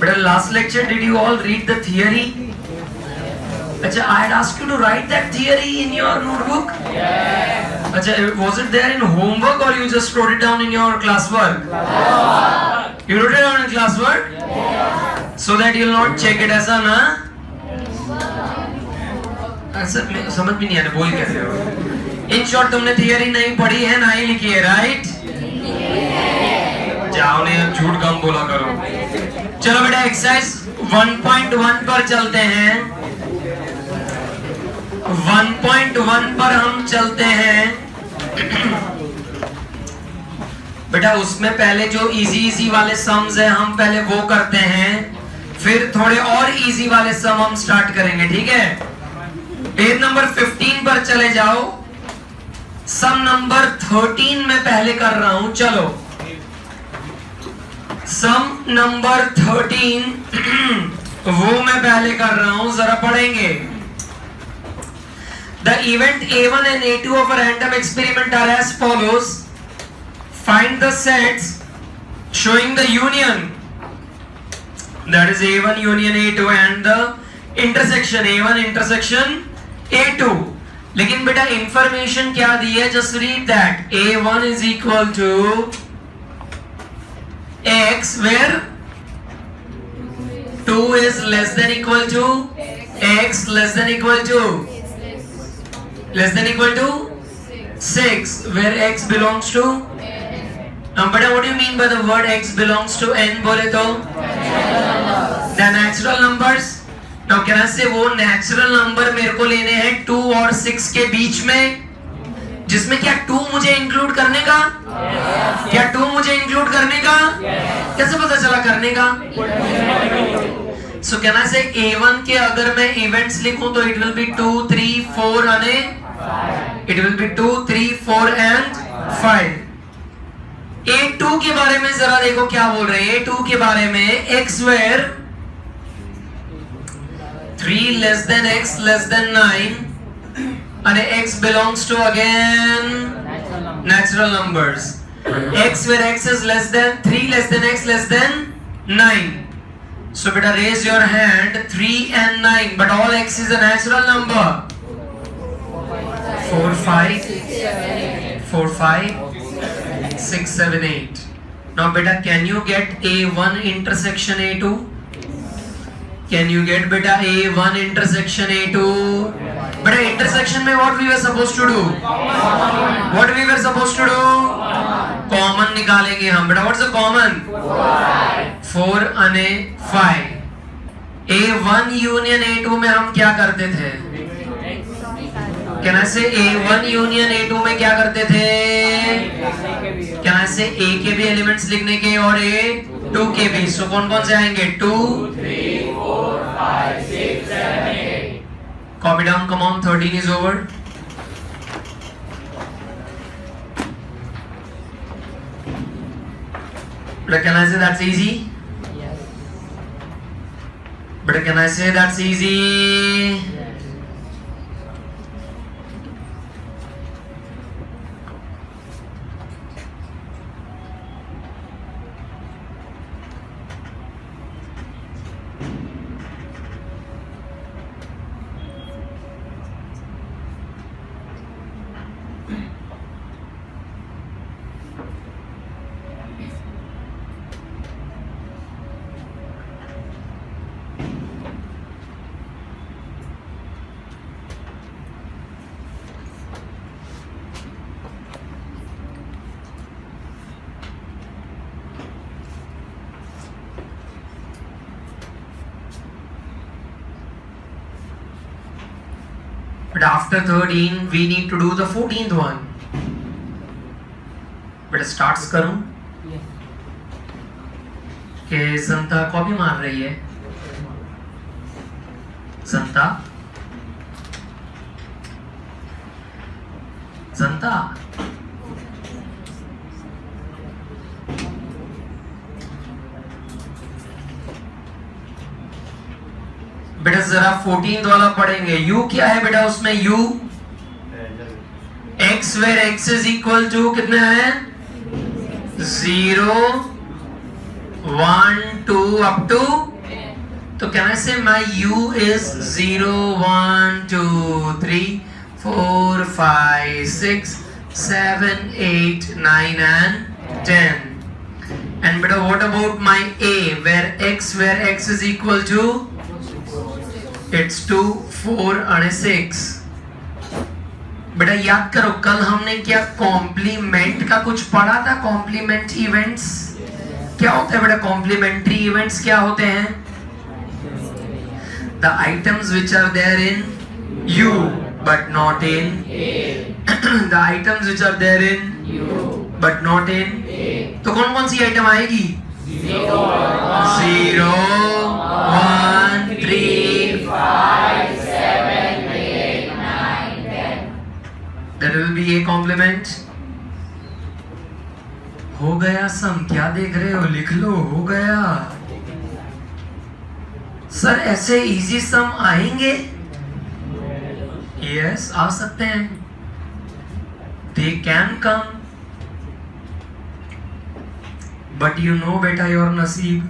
But last lecture, did you all read the theory? Acha, I had asked you to write that theory in your notebook. Yes. Acha, was it there in homework or you just wrote it down in your classwork? You wrote it down in classwork? Yes. So that you'll not check it, ऐसा ना? ऐसा समझ भी नहीं आ रहा, बोल कैसे हो? In short, तुमने theory नहीं पढ़ी है, ना ही लिखी है, right? जाओ ने झूठ कम बोला करो। चलो बेटा एक्सरसाइज 1.1 पर चलते हैं। 1.1 पर हम चलते हैं। बेटा उसमें पहले जो इजी वाले सम्स है हम पहले वो करते हैं, फिर थोड़े और इजी वाले सम हम स्टार्ट करेंगे, ठीक है? पेज नंबर 15 पर चले जाओ। सम नंबर 13 में पहले कर रहा हूं, चलो। सम नंबर 13 वो मैं पहले कर रहा हूं, जरा पढ़ेंगे। The event A1 and A2 of a random experiment are as follows. Find the sets showing the union, that is A1 union A2 and the intersection A1 intersection A2. लेकिन बेटा इंफॉर्मेशन क्या दी है? Just read that. A1 is equal to x where 2 is less than equal to x less than equal to 6 where x belongs to now beta what do you mean by the word x belongs to n बोले तो the natural numbers. now can I say वो natural number मेरे को लेने हैं 2 और 6 के बीच में, जिसमें क्या 2 मुझे इंक्लूड करने का? क्या 2 मुझे इंक्लूड करने का? कैसे पता चला करने का? सो कैन आई से A1 के अगर मैं इवेंट्स लिखूं तो इट विल बी 2 3 4 अने it will be 2 3 4 and 5। A2 के बारे में जरा देखो क्या बोल रहे हैं। A2 के बारे में x where 3 less than x less than 9 and x belongs to again natural numbers. X where x is less than 3 less than x less than 9. So beta raise your hand 3 and 9, but all x is a natural number. 4 5 6 7 8. Now beta can you get A1 intersection A2? Can you get beta A1 intersection A2? Beta intersection में what we were supposed to do? What we were supposed to do? Common निकालेंगे हम। बेटा what's the common? 4 अने 5। A1 union A2 में हम क्या करते थे? Can I say A1 union A2 में क्या करते थे? Can I say A के भी एलिमेंट्स लिखने के और A2 के भी। सो कौन कौन से आएंगे? 2 3 4 5 6 7 8। Copy down, come on, 13 is over. But can I say that's easy? Yes. But can I say that's easy? Yes. But after 13 we need to do the 14th one. But starts करूं कि जनता copy मार रही है। जनता जनता बेटा जरा 14th वाला पढ़ेंगे। u क्या है बेटा उसमें? u x where x is equal to कितने हैं? 0 1 2 up to तो कैन आई से my u is 0 1 2 3 4 5 6 7 8 9 and 10. And beta, what about my a, where x is equal to, it's 2 4 and 6. बेटा याद करो, कल हमने क्या कॉम्प्लीमेंट का कुछ पढ़ा था? कॉम्प्लीमेंट इवेंट्स क्या होते हैं बेटा? कॉम्प्लीमेंट्री इवेंट्स क्या होते हैं? The items which are there in U but not in the items which are there in U but not in तो कौन कौन सी आइटम आएगी? 0 1 3 5 7 8 9 10. That will be a complement. हो गया सम, क्या देख रहे हो? लिख लो, हो गया। सर ऐसे इजी सम आएंगे? यस, आ सकते हैं। They can come, but you know बेटा your नसीब।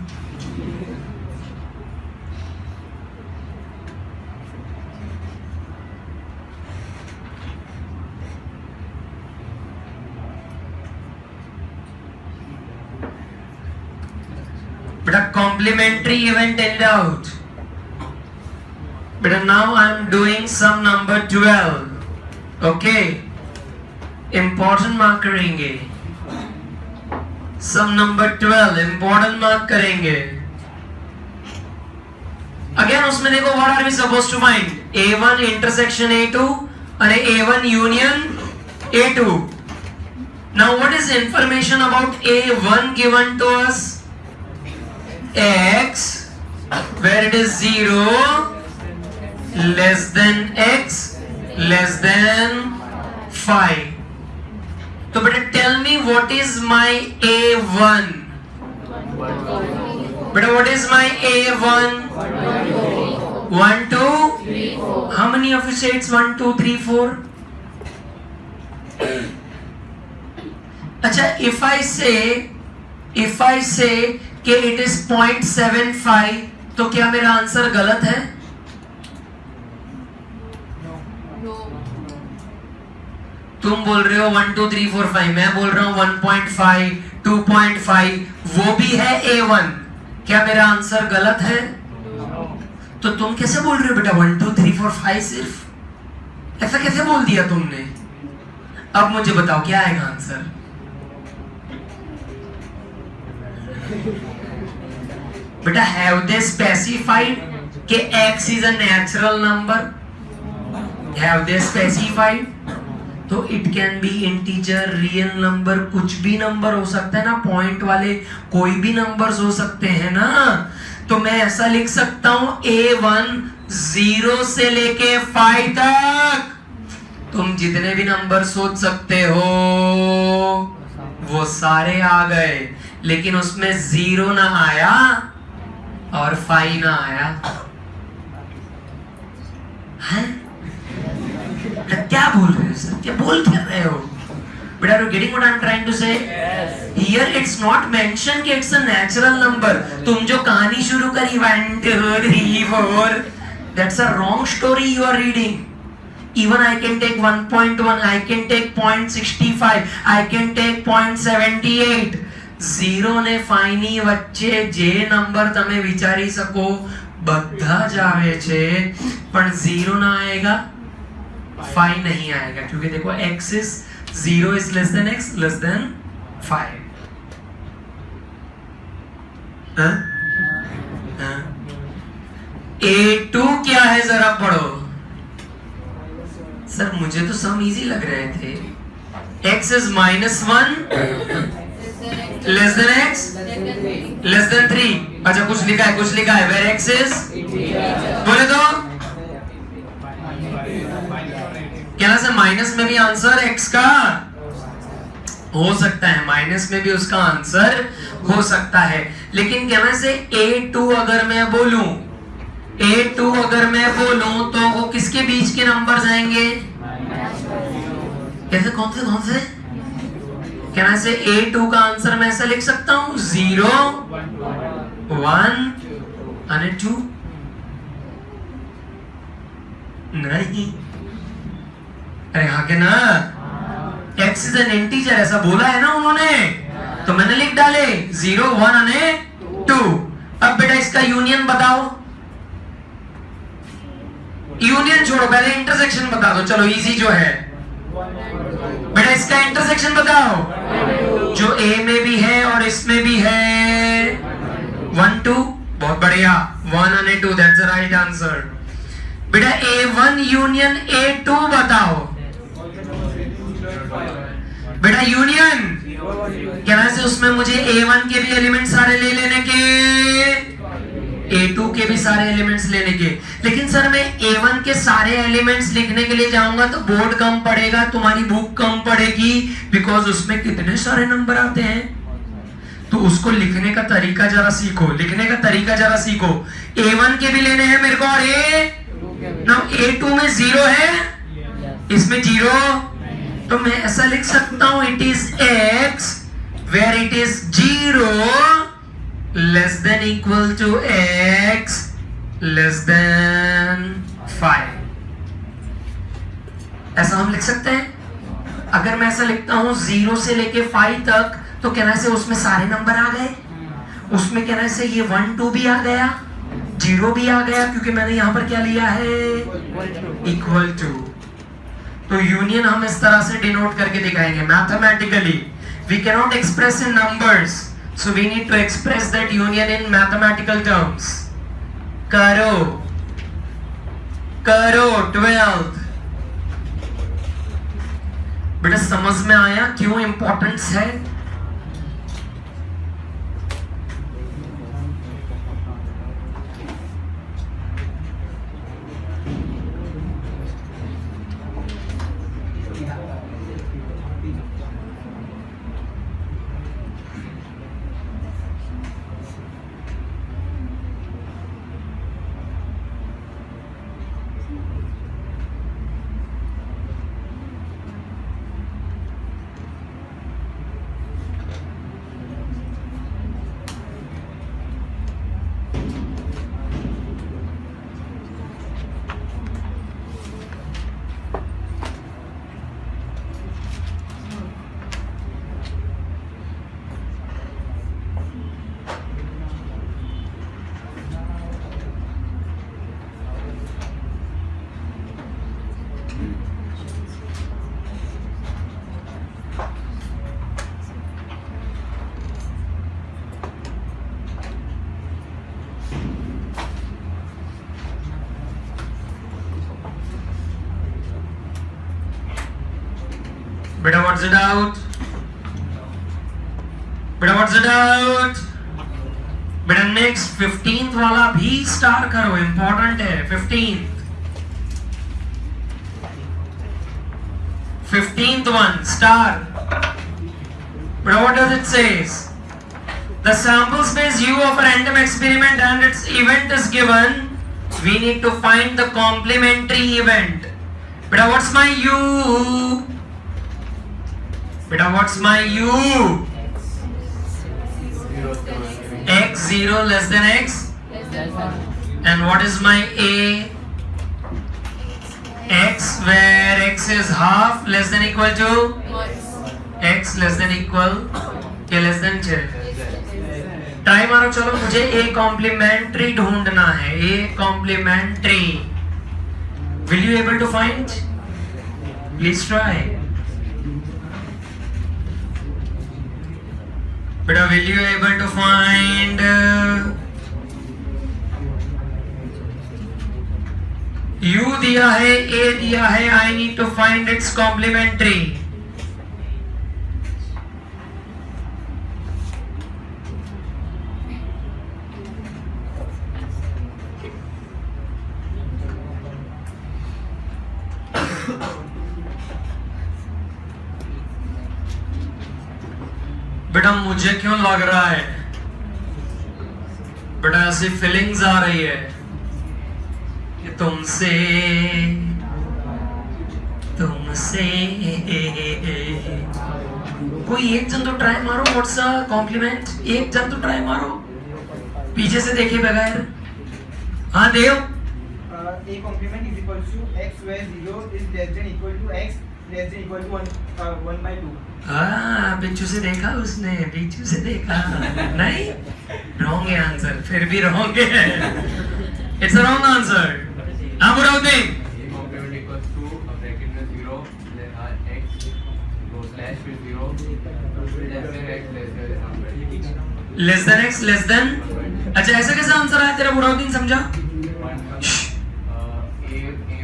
बेटा कॉम्प्लीमेंट्री इवेंट in doubt। बेटा now I am doing sum number 12. Okay, important mark करेंगे। sum number 12 important मार्क करेंगे। Again उसमें देखो, what are we supposed to find? A1 intersection A2 और A1 union A2. Now what is information about A1 given to us? X where it is 0 less than x less than 5. तो बेटा tell me what is my A1? बेटा what is my A1? 1 2 3 4. How many of you say it's 1 2 3 4? अच्छा, if I say कि it is 0.75, तो क्या मेरा answer गलत है? तुम बोल रहे हो 1 2 3 4 5, मैं बोल रहा हूं 1.5 2.5, वो भी है A1, क्या मेरा आंसर गलत है? तो तुम कैसे बोल रहे हो बेटा 1 2 3 4 5? सिर्फ ऐसा कैसे बोल दिया तुमने? अब मुझे बताओ क्या आएगा आंसर? बेटा हैव दे स्पेसिफाइड कि x is a natural number? Have they specified? तो it can be integer, real number, कुछ भी नंबर हो सकता है ना, पॉइंट वाले कोई भी नंबर्स हो सकते हैं ना। तो मैं ऐसा लिख सकता हूं A1 0 से लेके 5 तक तुम जितने भी नंबर सोच सकते हो वो सारे आ गए, लेकिन उसमें 0 ना आया और 5 ना आया है? क्या बोल रहे हो सर? क्या बोल कर रहे हो? But are you getting what I am trying to say? Yes. Here it's not mentioned कि it's a natural number. तुम जो कहानी शुरू करी 1 2 3 4, that's a wrong story you are reading. Even I can take 1.1, I can take 0.65, I can take 0.78. 0 ને 5 ની વચ્ચે જે નંબર તમે વિચારી શકો બધા જ આવે છે, પણ 0 ના આएगा, 5 नहीं आएगा, क्योंकि देखो x is 0 is less than x less than 5. A2 क्या है जरा पढ़ो। सर मुझे तो सम इजी लग रहे थे। x is -1 less than x less than 3. अच्छा कुछ लिखा है where x is, बोले तो क्या से माइनस में भी आंसर x का हो सकता है, माइनस में भी उसका आंसर हो सकता है, लेकिन कहने से A2 अगर मैं बोलूं तो वो किसके बीच के नंबर्स आएंगे? कैसे? कौन से? कहना से A2 का आंसर मैं ऐसा लिख सकता हूं 0 1 और 2। नहीं, अरे हाँ के ना, x इज एन इंटीजर ऐसा बोला है ना उन्होंने, तो मैंने लिख डाले 0 1 और 2। अब बेटा इसका यूनियन बताओ, यूनियन छोड़ो, पहले इंटरसेक्शन बता दो। चलो इजी जो है बेटा, इसका इंटरसेक्शन बताओ, जो A में भी है और इसमें भी है 1 2। बहुत बढ़िया, 1 और 2, दैट्स द राइट आंसर। बेटा A1 यूनियन A2 बताओ। बेटा यूनियन कहना से उसमें मुझे A1 के भी एलिमेंट सारे ले लेने के, A2 के भी सारे एलिमेंट्स लेने के। लेकिन सर मैं A1 के सारे एलिमेंट्स लिखने के लिए जाऊंगा तो बोर्ड कम पड़ेगा, तुम्हारी बुक कम पड़ेगी, बिकॉज उसमें कितने सारे नंबर आते हैं। तो उसको लिखने का तरीका जरा सीखो, लिखने का तरीका जरा सीखो। A1 के भी लेने हैं मेरे को, और A2 में 0 है, इसमें 0, तो मैं ऐसा लिख सकता हूं, it is x where it is 0 less than equal to x less than 5। ऐसा हम लिख सकते हैं। अगर मैं ऐसा लिखता हूं 0 से लेके 5 तक, तो कहना से उसमें सारे नंबर आ गए, उसमें कहना से ये 1 2 भी आ गया, 0 भी आ गया, क्योंकि मैंने यहां पर क्या लिया है, इक्वल टू। तो यूनियन हम इस तरह से डिनोट करके दिखाएंगे mathematically. We can not express in numbers, so we need to express that union in mathematical terms. करो करो 12th। बेटा समझ में आया क्यों इंपॉर्टेंस है? बेटा व्हाट्स इट आउट? बेटा व्हाट्स इट आउट? बेटा नेक्स्ट 15th वाला भी स्टार करो, इंपॉर्टेंट है। 15th one star. But what does it says? The sample space U of a random experiment and its event is given. We need to find the complementary event. Beta what's my U? Beta what's my U? X 0 less than X. And what is my A? X where X is half less than equal to X less than equal के less than 6। Try मारो, चलो मुझे A complementary ढूंढना है। A complementary, will you able to find? Please try. बेटा will you able to find? U दिया है, A दिया है, I need to find its complementary. बेटा मुझे क्यों लग रहा है, बेटा ऐसी फीलिंग्स आ रही है कि तुमसे कोई एक जन तो ट्राई मारो। What's a compliment? एक जन तो ट्राई मारो, पीछे से देखे बगैर। हाँ देव, A complement is equal to x where 0 is less than equal to x less than equal to 1/2. बिच्छू से देखा उसने, बिच्छू से देखा नहीं, रॉन्ग है आंसर, फिर भी रॉन्ग है, इट्स अ रॉन्ग आंसर। हाँ बुराउद्दीन, complement equals to a bracket में 0 x दो slash फिर 0 less than x less than, अच्छा ऐसा कैसा आंसर आया तेरा बुराउद्दीन, समझा?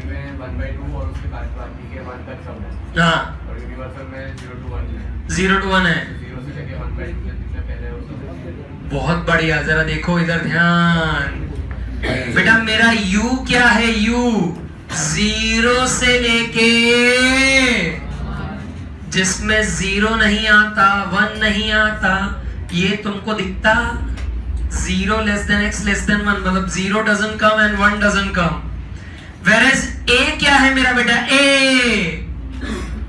में 1/2 और उसके बाद बाकी के 1 तक सब है। हाँ, और यूनिवर्सल में 0 to 1 है। 0 to 1 है। 0 से लेके 1/2 जिससे पहले वो सब है। बहुत बढ़िया, जरा देखो इधर ध्यान। बेटा मेरा u क्या है? u 0 से लेके, जिसमें 0 नहीं आता 1 नहीं आता, ये तुमको दिखता 0 less than x less than 1, मतलब 0 doesn't come and 1 doesn't come. Whereas a क्या है मेरा बेटा? a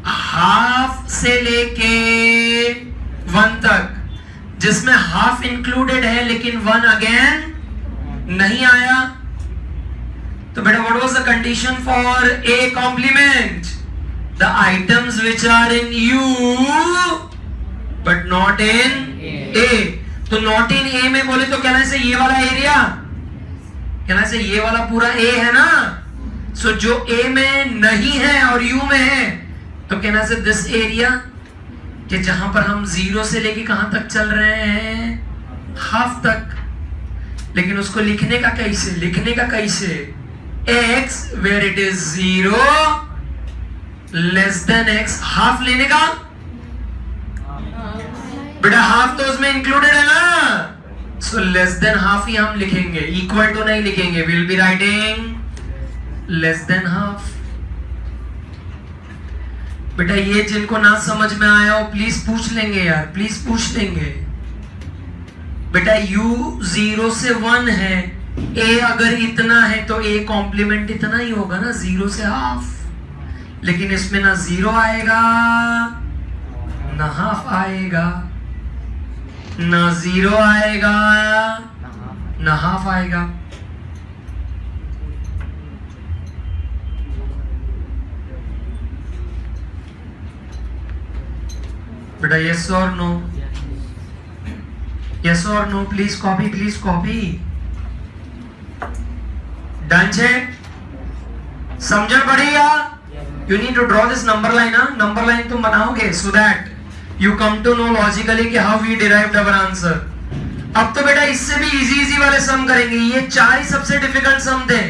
हाफ से लेके 1 तक, जिसमें हाफ इंक्लूडेड है लेकिन 1 अगेन नहीं आया। तो बेटा what was the condition for a complement? The items which are in u but not in a। तो नॉट इन a में बोले तो कहना से ये वाला एरिया, कहना से ये वाला पूरा a है ना। सो जो a में नहीं है और u में है, तो कहना से दिस एरिया, कि जहां पर हम 0 से लेके कहां तक चल रहे हैं? हाफ तक। लेकिन उसको लिखने का कैसे? लिखने का कैसे? x where it is 0 less than x, half लेने का बेटा, हाफ तो उसमें इंक्लूडेड है ना। सो लेस देन हाफ ही हम लिखेंगे, इक्वल टू नहीं लिखेंगे। Will be writing less than half. बेटा ये जिनको ना समझ में आया हो प्लीज पूछ लेंगे यार, प्लीज पूछ लेंगे। बेटा u 0 से 1 है, a अगर इतना है तो a कॉम्प्लीमेंट इतना ही होगा ना, 0 से हाफ। लेकिन इसमें ना 0 आएगा ना हाफ आएगा, ना 0 आएगा ना हाफ आएगा। बेटा yes or no? Yes or no? Please copy, please copy. Done है? समझन पड़ेगा? You need to draw this number line, हाँ? Number line तुम बनाओगे so that you come to know logically कि how we derived our answer. अब तो बेटा इससे भी इजी वाले सम करेंगे। ये 4 ही सबसे डिफिकल्ट सम थे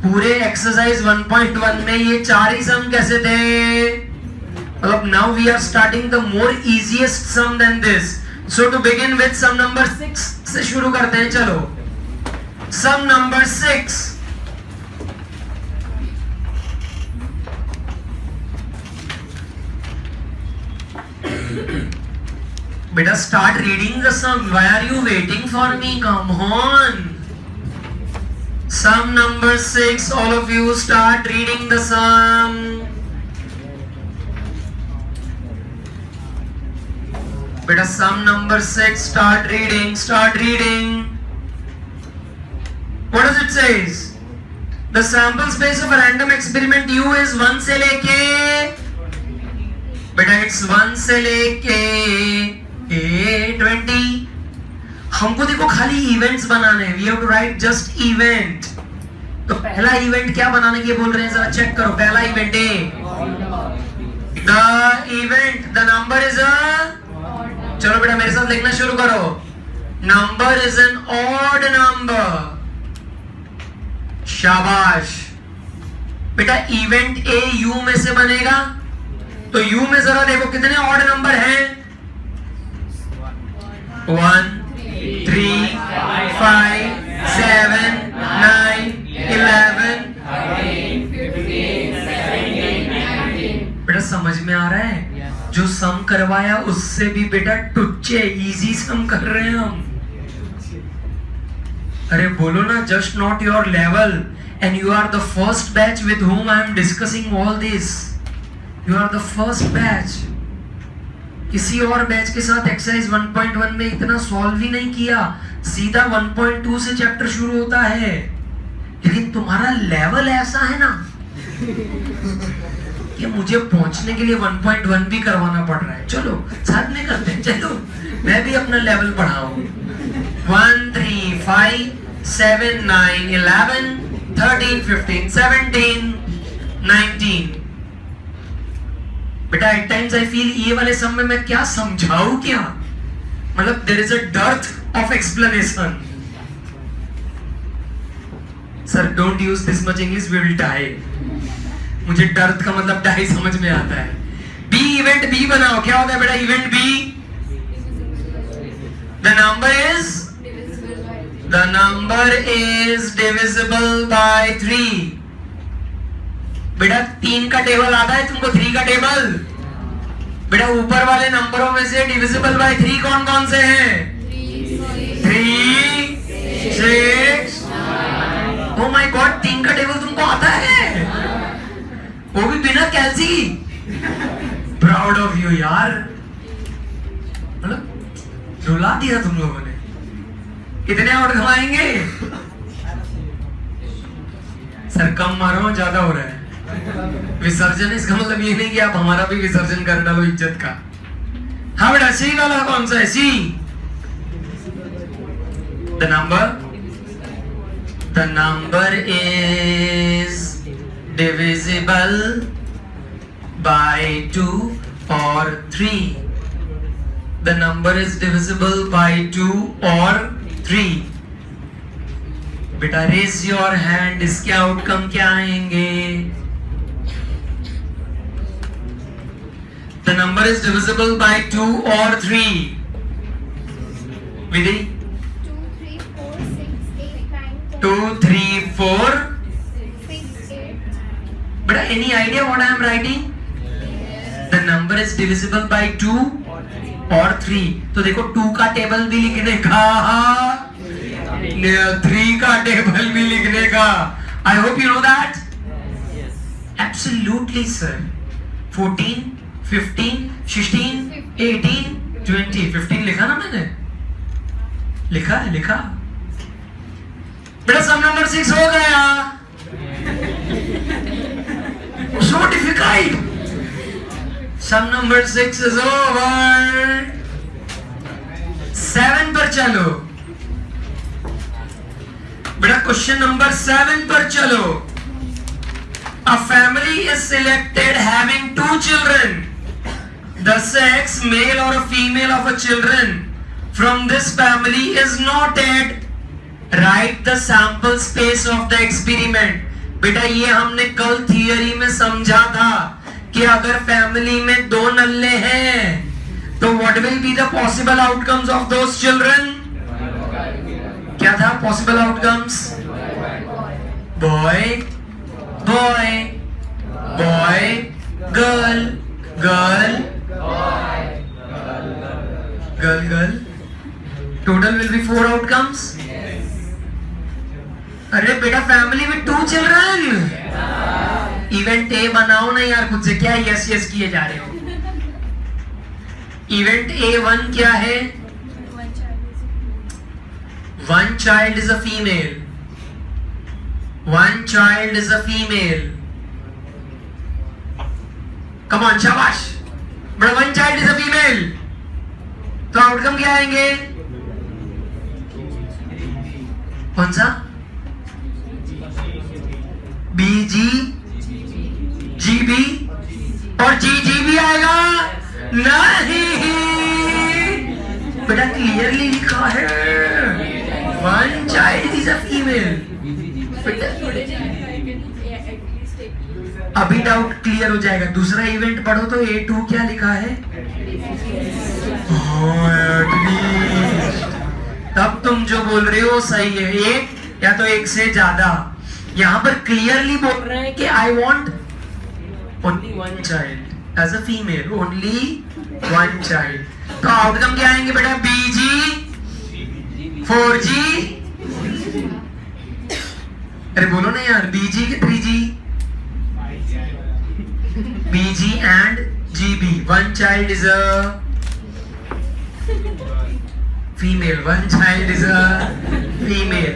पूरे एक्सरसाइज 1.1 में। ये 4 ही सम कैसे थे? मतलब now we are starting the more easiest sum than this. So to begin with sum number 6 से शुरू करते हैं। चलो sum number 6, बेटा start reading the sum. Why are you waiting for me? Come on. Sum number 6, all of you start reading the sum. बेटा sum number 6, start reading, start reading. What does it says? The sample space of a random experiment u is 1 से लेके, बेटा it's 1 से लेके A20। हमको देखो खाली events बनाने हैं। We have to write just event। तो पहला इवेंट क्या बनाने के बोल रहे हैं, जरा चेक करो। पहला इवेंट है the event, the number is a, चलो बेटा मेरे साथ लिखना शुरू करो। Number is an odd number. शाबाश बेटा। इवेंट ए यू में से बनेगा, तो यू में जरा देखो कितने ऑड नंबर हैं। 1 3 5 7 9 11। बेटा समझ में आ रहा है? जो सम करवाया उससे भी बेटा टुच्चे इजी सम कर रहे हैं हम। अरे बोलो ना, just not your level and you are the first batch with whom I am discussing all this. You are the first batch. किसी और बैच के साथ एक्सरसाइज 1.1 में इतना सॉल्व ही नहीं किया। सीधा 1.2 से चैप्टर शुरू होता है। लेकिन तुम्हारा लेवल ऐसा है ना कि मुझे पहुंचने के लिए 1.1 भी करवाना पड़ रहा है। चलो साथ में करते हैं, चलो मैं भी अपना लेवल बढ़ाऊं। 1 3 5 7 9 11 13 15 17 19। बेटा एट टाइम्स आई फील ये वाले सम में मैं क्या समझाऊं क्या, मतलब there is a dearth of explanation. Sir don't use this much English, we will die. मुझे डर्थ का मतलब डाई समझ में आता है। बी इवेंट बी बनाओ, क्या होता है बेटा event B? The number is divisible by 3। बेटा 3 का टेबल आता है तुमको, 3 का टेबल? बेटा ऊपर वाले नंबरों में से डिविजिबल बाय 3 कौन कौन से हैं? 3 6। ओ माय गॉड, 3 का टेबल तुमको आता है, वो भी बिना कैलसी। प्राउड ऑफ यू यार, मतलब रुला दिया तुम लोगों ने। कितने आउट घुमाएंगे? सर कम मारो, ज्यादा हो रहा है। विसर्जन इसका मतलब ये नहीं कि आप हमारा भी विसर्जन कर डालो इज्जत का। हाँ बेटा सी वाला कौन सा है? C. The number is divisible by 2 और 3। The number is divisible by 2 और 3। बेटा रेज योर हैंड, इसके आउटकम क्या आएंगे? The number is divisible by 2 or 3. Vidhi? 2, 3, 4, 6, 8. But any idea what I am writing? The number is divisible by 2 or 3. तो देखो 2 का table भी लिखने का, 3 का टेबल भी लिखने का। I hope you know that. Absolutely sir. 14 15 16 18 20 15 लिखा ना मैंने? लिखा है, लिखा। बेटा सम नंबर 6 हो गया। So difficult. Sum number 6 is over. 7 पर चलो बेटा, क्वेश्चन नंबर 7 पर चलो। A family is selected having 2 children. The sex, male or a female of a children from this family is noted. Write the sample space of the experiment. बेटा ये हमने कल theory में समझा था कि अगर फैमिली में 2 नल्ले हैं तो what will be the possible outcomes of those children? क्या था possible outcomes? Boy, boy, boy, girl, girl, girl, girl. Total will be 4 outcomes. अरे बेटा फैमिली में 2 चिल्ड्रन। इवेंट ए बनाओ ना यार खुद से, क्या यस यस किए जा रहे हो? इवेंट A1 क्या है? 1 child is a female. 1 child is a female. Come on, शाबाश। बड़ा 1 child is a female। तो आउटकम क्या आएंगे? कौन सा? BG, GB और GG भी आएगा? नहीं बेटा, क्लियरली लिखा है 1 child is a female। अभी डाउट क्लियर हो जाएगा। दूसरा इवेंट पढ़ो तो A2 क्या लिखा है? तब तुम जो बोल रहे हो सही है, 1 या तो 1 से ज्यादा। यहाँ पर क्लियरली बोल रहे हैं कि I want only 1 child as a female, only 1 child. तो आउटकम क्या आएंगे बेटा? BG, 4G, अरे बोलो ना यार, BG के 3G, BG and GB। 1 child is a female, 1 child is a female।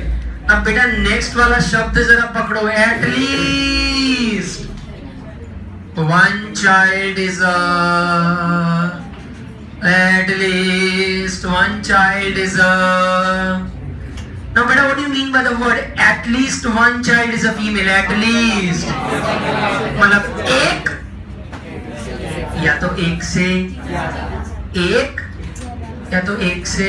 अब बेटा नेक्स्ट वाला शब्द जरा पकड़ो, at least one child is at least one child is Now beta, what do you mean by the word at least one child is a female? At least मतलब एक या तो एक से एक या तो एक से,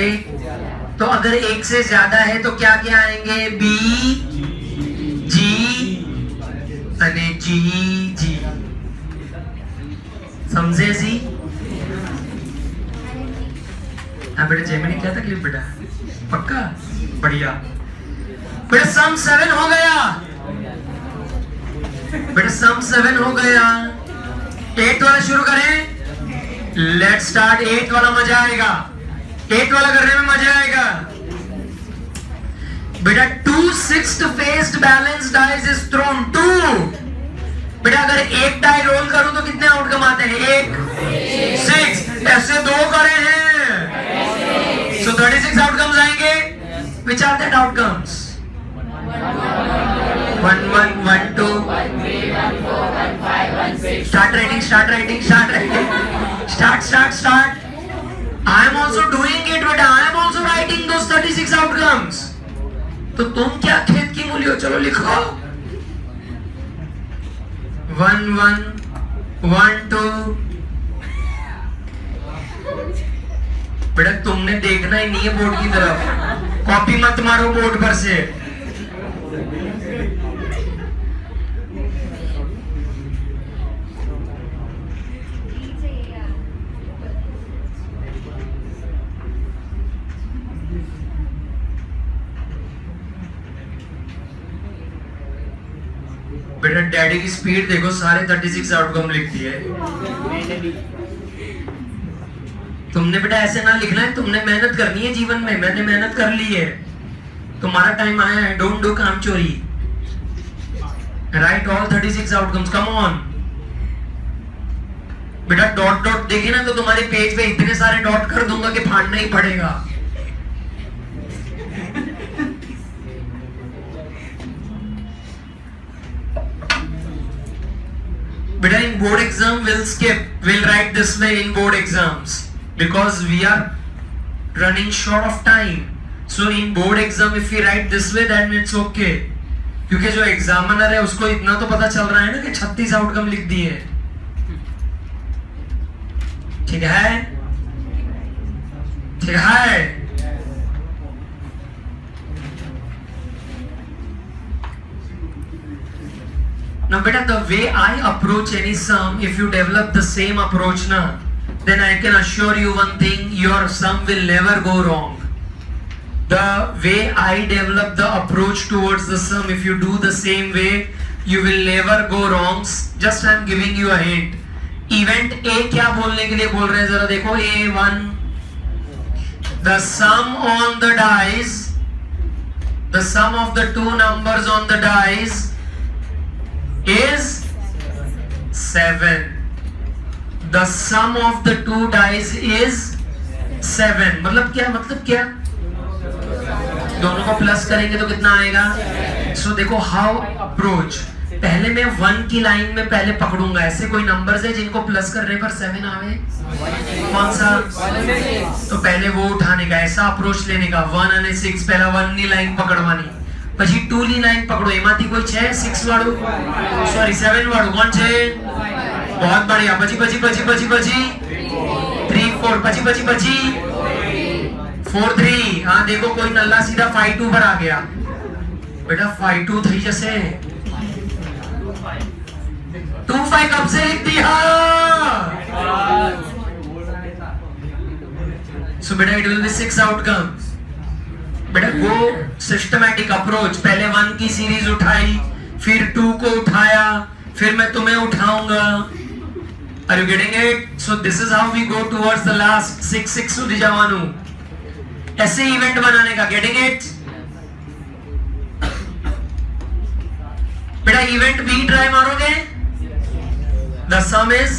तो अगर एक से ज्यादा है तो क्या क्या आएंगे? बी जी अने जी जी, समझे जी? हाँ बेटा, जेमिनी क्या तकलीफ बेटा? पक्का? बढ़िया बेटा। सम 7 हो गया बेटा, सम 7 हो गया। 8 वाला शुरू करें, लेट स्टार्ट। 8 वाला मजा आएगा, 8 वाला करने में मजा आएगा बेटा। 2 6th faced balanced dice is thrown 2 बेटा। अगर एक डाई रोल करूं तो कितने आउटकम आते हैं? 1 6, ऐसे 2 करे हैं, so 36 आउटकम्स आएंगे। Which are that outcomes? 1 1 1 2 1 3 1 4 1 5 1 6. Start writing, start writing, start writing. Start. I am also doing it, but I am also writing those 36 outcomes. तो तुम क्या खेत की मूली हो? चलो लिखो। 1 1 1 2। बेटा तुमने देखना ही नहीं है बोर्ड की तरफ, कॉपी मत मारो बोर्ड पर से। बेटा डैडी की स्पीड देखो, सारे 36 आउटकम लिखती है। तुमने बेटा ऐसे ना लिखना है, तुमने मेहनत करनी है जीवन में। मैंने मेहनत कर ली है, तुम्हारा टाइम आया है। डोंट डू काम चोरी, right all 36 outcomes, come on बेटा। डॉट डॉट देखे ना तो तुम्हारे पेज पे इतने सारे डॉट कर दूंगा कि फाड़ना ही पड़ेगा। बेटा इन board exam we'll write this way in board exams because we are running short of time. So in board exam if we write this way then it's okay, क्योंकि जो एग्जामिनर है उसको इतना तो पता चल रहा है ना कि 36 आउटकम लिख दिए। ठीक है, ठीक है। Now beta, the way I approach any sum, if you develop the same approach na, then I can assure you one thing, your sum will never go wrong. The way I develop the approach towards the sum, if you do the same way, you will never go wrong. Just I am giving you a hint. Event A क्या बोलने के लिए बोल रहे हैं जरा देखो। A1, the sum on the dice, the sum of the two numbers on the dice is 7. The sum of the two dice is 7। मतलब क्या? दोनों को प्लस करेंगे तो कितना आएगा? सो देखो हाउ अप्रोच। पहले मैं 1 की लाइन में पहले पकड़ूंगा। ऐसे कोई नंबर्स है जिनको प्लस करने पर 7 आवे? कौन सा? तो पहले वो उठाने का, ऐसा अप्रोच लेने का। 1 અને 6 पहला 1 ની लाइन पकड़वानी, પછી 2 ની લાઈન પકડો। એમાંથી કોઈ છે 6 વાળું? સોરી 7 વાળું કોણ છે? बहुत बढ़िया। પછી 3 4 પછી 4 3। हाँ देखो कोई नल्ला सीधा 5 2 पर आ गया। बेटा 5 2 3 जैसे 2 5 कब से लिख दिया? So बेटा it will be 6 outcomes। बेटा वो सिस्टमैटिक अप्रोच, पहले 1 की सीरीज उठाई, फिर 2 को उठाया, फिर मैं तुम्हें उठाऊंगा। Are you getting it? So this is how we go towards the last 6 6 સુધી જવાનું। ऐसे इवेंट बनाने का। Getting it? बेटा इवेंट बी ट्राई मारोगे? The sum is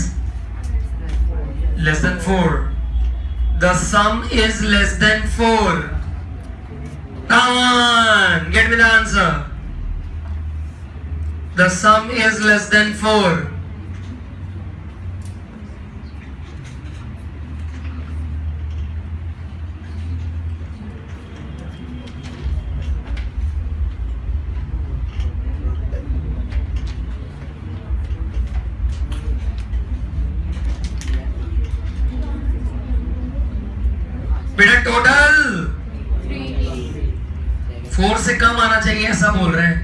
less than 4. The sum is less than 4. Come on, 1. Get me the answer. The sum is less than 4. बेटा total 4 से कम आना चाहिए ऐसा बोल रहे हैं,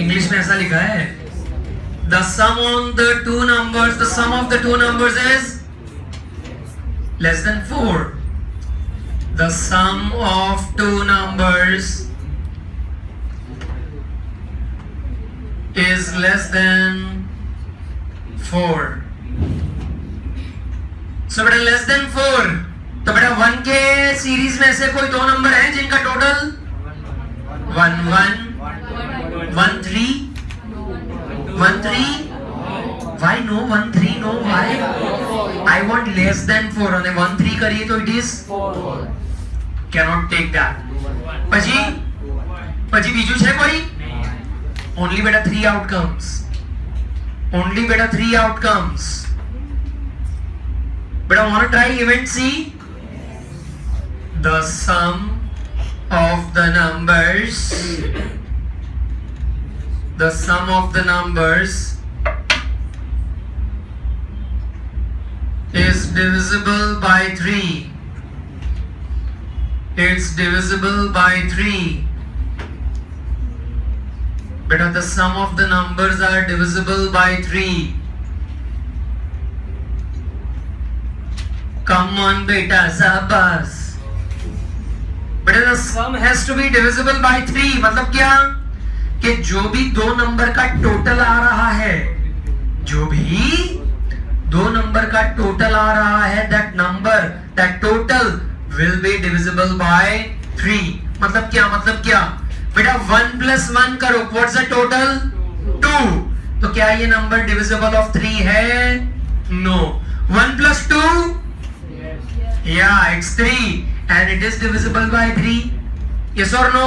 इंग्लिश में ऐसा लिखा है. The sum on the two numbers, the sum of the two numbers is less than 4. The sum of two numbers is less than 4. So बेटा less than 4. तो बेटा 1 के सीरीज में से कोई दो नंबर हैं जिनका total 1 1 1 3 1 3. Why no 1 3? No, why? I want less than 4. અને 1 3 કરીએ તો it is 4. Cannot take that. પછી બીજું છે કોઈ? Only बेटा 3 outcomes. Only बेटा 3 outcomes. But I want to try event C. The sum of the numbers, the sum of the numbers is divisible by 3. It's divisible by 3. Beta, the sum of the numbers are divisible by 3. Come on beta, sabas. But the sum has to be divisible by 3. मतलब क्या कि जो भी दो number का total आ रहा है, जो भी दो नंबर का टोटल आ रहा है, that number, that total will be divisible by 3. मतलब क्या बेटा 1 plus 1 करो, what's the total? 2. तो क्या ये नंबर divisible of 3 है? No. 1 plus 2? Yeah, it's 3. And it is divisible by 3. Yes or no?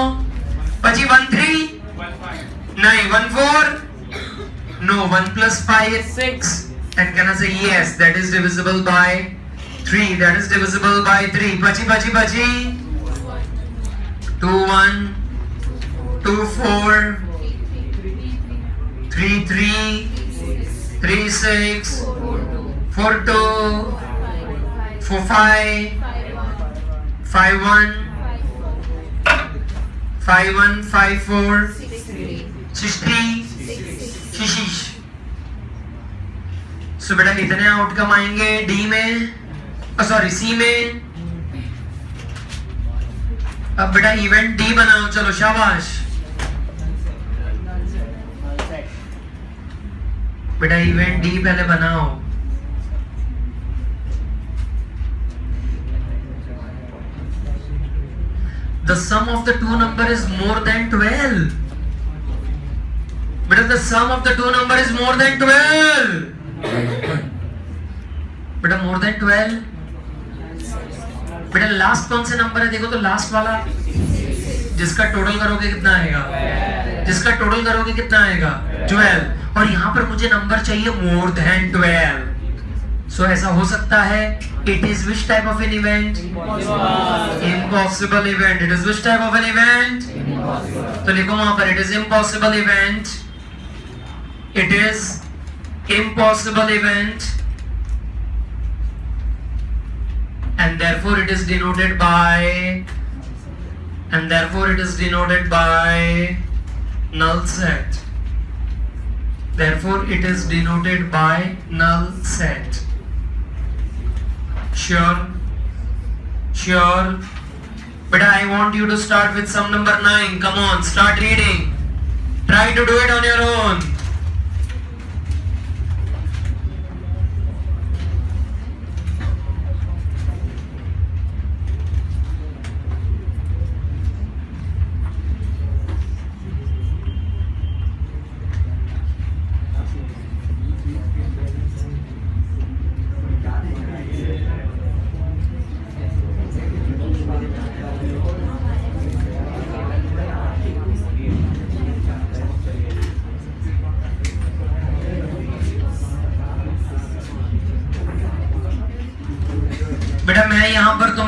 Pachi 1 3? 9. 1 4? No. 1 plus 5 is 6. And can I say yes, that is divisible by 3. That is divisible by 3. Pachi. 2 1, 2 4, 3 3, 3 6, 4 2, 4 5, 5 1, 5 1, 5 4, 6 3, 6. सो बेटा इतने outcome आएंगे D में, sorry C में. अब बेटा event D बनाओ, चलो शाबाश बेटा, इवेंट डी पहले बनाओ. The sum of the two number is more than 12. But the sum of the two number is more than 12. बेटा more than 12. बेटा लास्ट कौन से नंबर है देखो तो, लास्ट वाला जिसका टोटल करोगे कितना आएगा, जिसका टोटल करोगे कितना आएगा 12. और यहाँ पर मुझे नंबर चाहिए more than 12. So ऐसा हो सकता है, it is which type of an event? Impossible event. It is which type of an event? तो लिखो वहां पर, it is impossible event. It is impossible event. And therefore it is denoted by, null set. Therefore it is denoted by null set. Sure. But I want you to start with sum number 9. Come on, start reading. Try to do it on your own.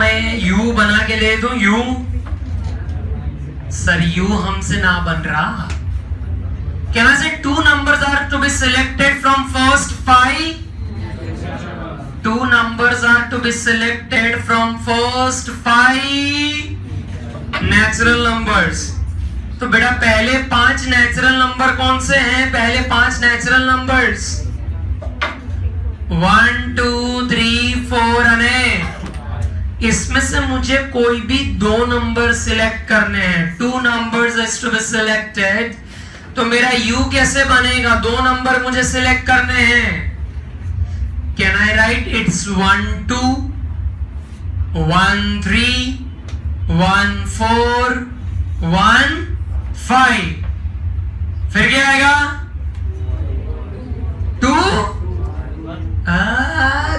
मैं you बना के ले दूं? You sir, you हमसे ना बन रहा. Can I say 2 numbers are to be selected from first 5? 2 numbers are to be selected from first 5 natural numbers. तो बेटा पहले 5 नेचुरल नंबर कौन से हैं? पहले 5 नेचुरल नंबर्स 1 2 3 4 अने इसमें से मुझे कोई भी 2 नंबर सिलेक्ट करने हैं. 2 numbers is to be selected. तो मेरा u कैसे बनेगा? 2 नंबर मुझे सिलेक्ट करने हैं. Can I right it's 1 2 1 3 1 4 1 5. फिर क्या आएगा? 2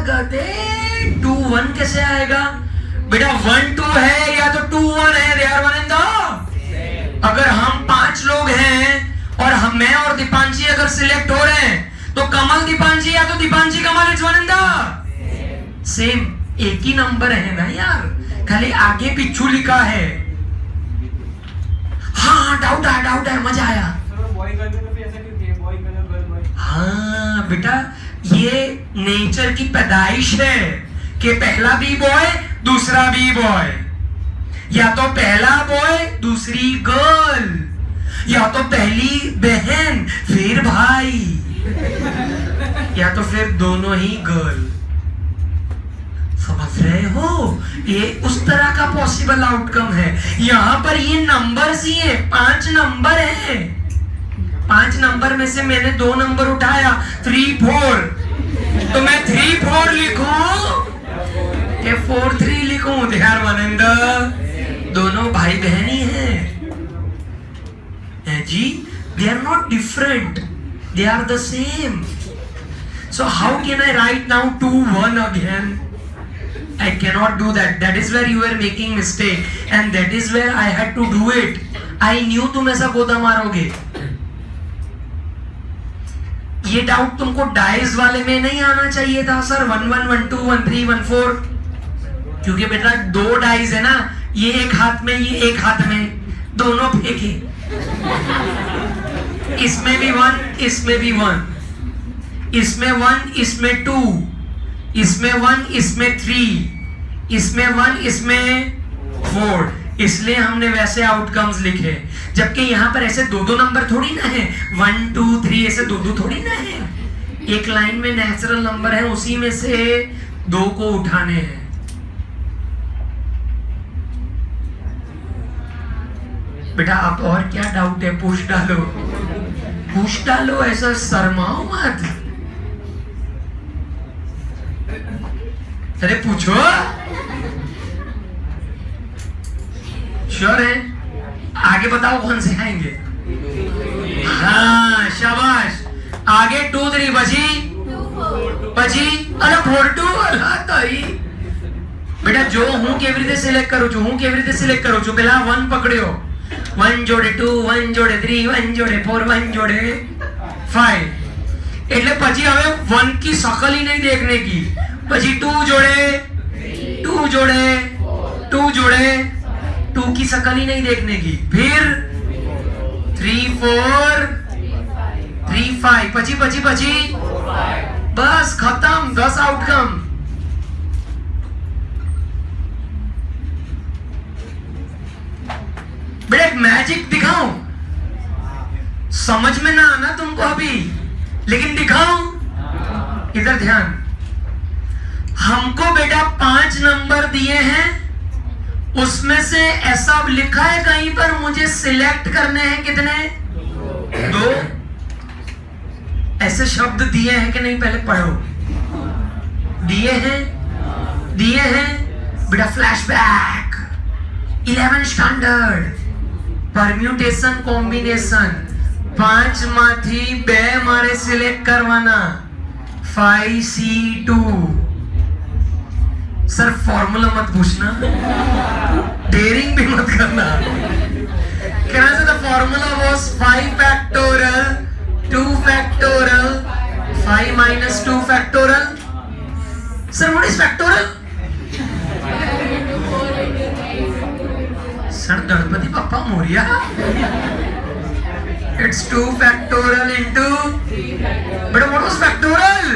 गधे 2 1 कैसे आएगा? बेटा 1 2 है या तो 2 1 है. They are one and the. अगर हम 5 लोग हैं और मैं और दीपांशी अगर सिलेक्ट हो रहे हैं तो कमल दीपांशी या तो Deepanshi Kamal, it's one and the same. एक ही नंबर है ना यार, खाली आगे पीछू लिखा है. हाँ डाउट है, मजा आया. बॉय गर्ल में तो फिर ऐसा क्यों किया? Boy girl boy. हाँ बेटा, ये नेचर की पैदाइश है कि पहला भी बॉय दूसरा भी बॉय, या तो पहला बॉय दूसरी गर्ल, या तो पहली बहन फिर भाई, या तो फिर दोनों ही गर्ल. समझ रहे हो? ये उस तरह का पॉसिबल आउटकम है. यहां पर ये नंबर्स ही है, 5 नंबर है. 5 नंबर में से मैंने 2 नंबर उठाया 3 4. तो मैं 3 4 लिखूं कि 4 3 लिखूं? They are one and the. दोनों भाई बहन ही हैं जी. they are not different, they are the same. So how can I write now 2 1 again? I cannot do that. That is where you are making mistake and that is where I had to do it. I knew तुम ऐसा गोदा मारोगे. ये doubt तुमको dice वाले में नहीं आना चाहिए था सर. 1 1 1 2 1 3 1 4, क्योंकि बेटा 2 डाइस है ना, ये एक हाथ में ये एक हाथ में, दोनों फेंके. इसमें भी 1 इसमें भी 1, इसमें 1 इसमें 2, इसमें 1 इसमें 3, इसमें 1 इसमें 4. इसलिए हमने वैसे आउटकम्स लिखे. जबकि यहाँ पर ऐसे 2 नंबर थोड़ी ना है. 1 2 3 ऐसे 2 थोड़ी ना है. एक लाइन में नेचुरल नंबर है, उसी में से 2 को उठाने हैं. बेटा आप और क्या डाउट है? पूछ डालो, ऐसा शर्माओ मत. अरे पूछो. श्योर है? आगे बताओ कौन से आएंगे. हाँ शाबाश. आगे 2 3 बची. अरे 4 2. बेटा जो हूं केवी रीते सिलेक्ट करो छो. पहला 1 पकड़ियो. 1 जोड़े 2, 1 जोड़े 3, 1 जोड़े 4, 1 जोड़े 5. એટલે પછી હવે 1 की शकल ही नहीं देखने की. પછી 2 जोड़े 2 की शकल ही नहीं देखने की. फिर 3 4 3 5 પછી बस खत्म. 10 आउटकम. बेटा एक मैजिक दिखाऊं? समझ में ना आना तुमको अभी, लेकिन दिखाऊं? इधर ध्यान. हमको बेटा 5 नंबर दिए हैं, उसमें से ऐसा लिखा है कहीं पर मुझे सिलेक्ट करने हैं कितने? 2. ऐसे शब्द दिए हैं कि नहीं? पहले पढ़ो. दिए हैं बेटा. फ्लैशबैक 11 स्टैंडर्ड परम्यूटेशन कॉम्बिनेशन 5 માંથી 2 મારે સિલેક્ટ કરવાના. 5C2. सर फॉर्मूला मत पूछना, डेयरिंग भी मत करना. Can I say the formula was 5 factorial 2 factorial 5 minus 2 factorial. Sir, what is factorial? Sir Ganpati Bappa Morya. It's 2 factorial into. बेटा what was factorial?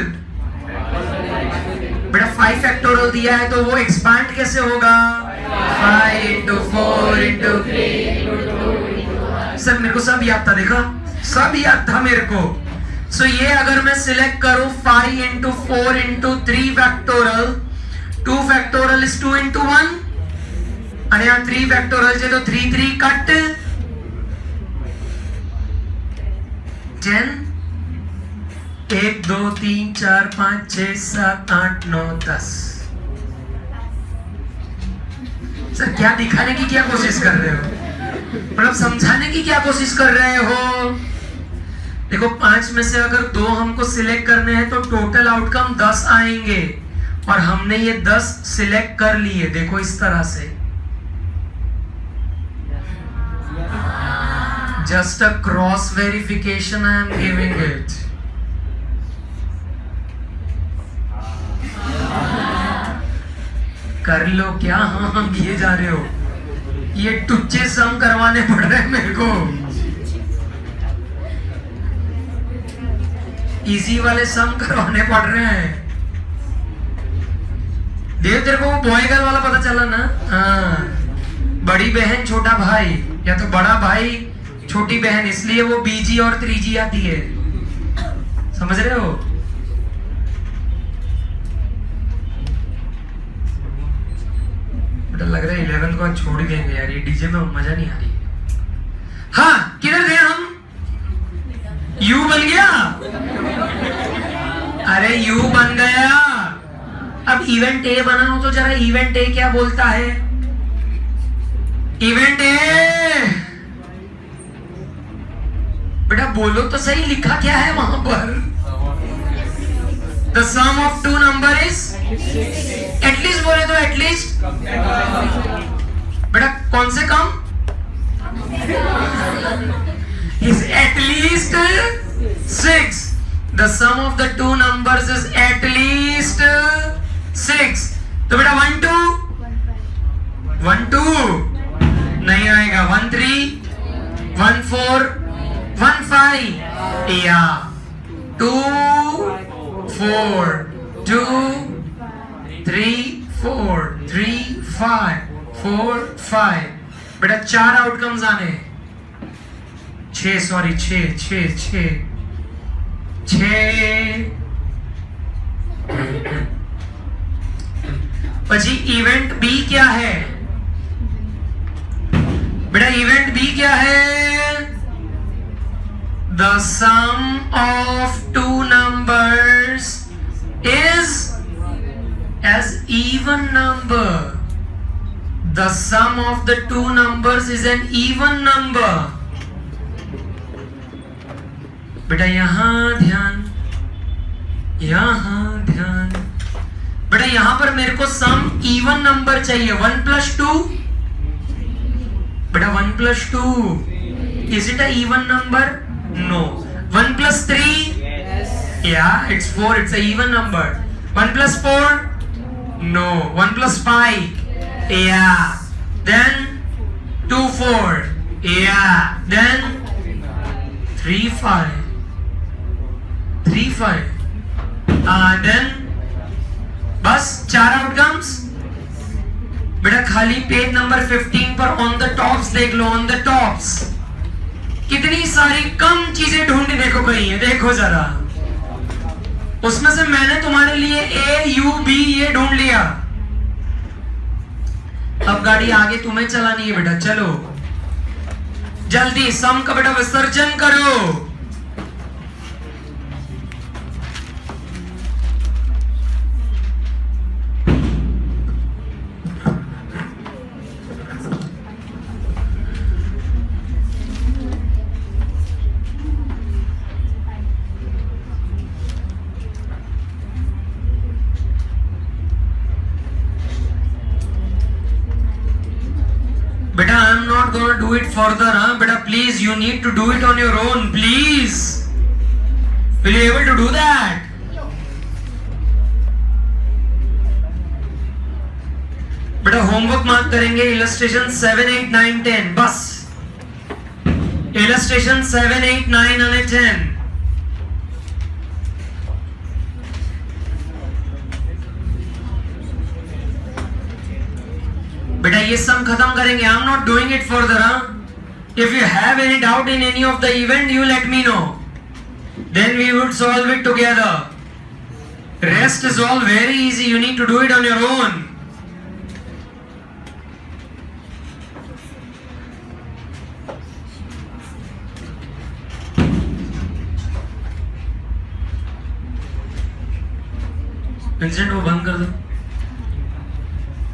बेटा 5 factorial दिया है तो वो expand कैसे होगा? 5 into 4 into 3. सर मेरे को सब याद था, देखा सब याद था मेरे को. सो ये अगर मैं सिलेक्ट करूं 5 into 4 into 3 factorial, 2 factorial is 2 into 1 અને આ 3 factorial છે તો 3 3 કટ 10. 1 2 3 4 5 6 7 8 9 10. सर क्या दिखाने की क्या कोशिश कर रहे हो? मतलब समझाने की क्या कोशिश कर रहे हो? देखो 5 में से अगर 2 हमको सिलेक्ट करने हैं तो टोटल आउटकम 10 आएंगे और हमने ये 10 सिलेक्ट कर लिए. देखो इस तरह से just a cross verification I am giving it. कर लो क्या? हाँ किए जा रहे हो. ये टुच्चे सम करवाने पड़ रहे हैं मेरे को. इजी वाले सम करवाने पड़ रहे हैं. देव तेरे को वो बॉय गर्ल वाला पता चला ना? हाँ, बड़ी बहन छोटा भाई या तो बड़ा भाई छोटी बहन, इसलिए वो बीजी और 3G आती है. समझ रहे हो? बेटा लग रहा है 11 को छोड़ ही देंगे यार, ये डीजे में मजा नहीं आ रही. हाँ किधर थे हम? यू बन गया. अरे यू बन गया. अब इवेंट ए बनाओ तो जरा इवेंट ए क्या बोलता है? इवेंट ए बेटा बोलो तो सही, लिखा क्या है वहां पर? The sum of 2 number is at least. बोले तो एटलीस्ट. बेटा कौन से कम? is at least 6. The sum of the 2 numbers is at least 6. तो बेटा 1 2 1 2 नहीं आएगा. 1 3 1 4 1 5 या 2 4 2 3 4 3 5 4 5. बेटा 4 आउटकम्स आने. 6 सॉरी 6 પછી इवेंट बी क्या है? बेटा इवेंट बी क्या है? The sum of 2 numbers is as even number. The sum of the 2 numbers is an even number. बेटा यहां ध्यान, यहां ध्यान. बेटा यहां पर मेरे को सम इवन नंबर चाहिए. 1 plus 2. बेटा 1 plus 2 is it a even number? No. 1 plus 3? Yeah, it's 4. It's a even number. 1 plus 4? No. 1 plus 5? Yeah. Then 2 4? Yeah. Then 3 5? 3 5. Then बस 4 आउटकम्स. बेटा खाली पेज नंबर 15 पर ऑन द टॉप्स देख लो. On the tops कितनी सारी कम चीजें ढूंढने को गई है. देखो जरा, उसमें से मैंने तुम्हारे लिए ए यू बी ये ढूंढ लिया. अब गाड़ी आगे तुम्हें चलानी है बेटा. चलो जल्दी सम का बेटा विसर्जन करो. Beta, I am not going to do it further, huh? Beta, please, you need to do it on your own, please. Will you able to do that? बेटा होमवर्क मार्क करेंगे इलस्ट्रेशन 7, 8, 9, 10 बस इलस्ट्रेशन 7, 8, 9 અને 10 बेटा ये sum खत्म करेंगे I am not doing it further if you have any doubt in any of the event you let me know then we would solve it together rest is all very easy you need to do it on your own Vincent वो बंद कर दो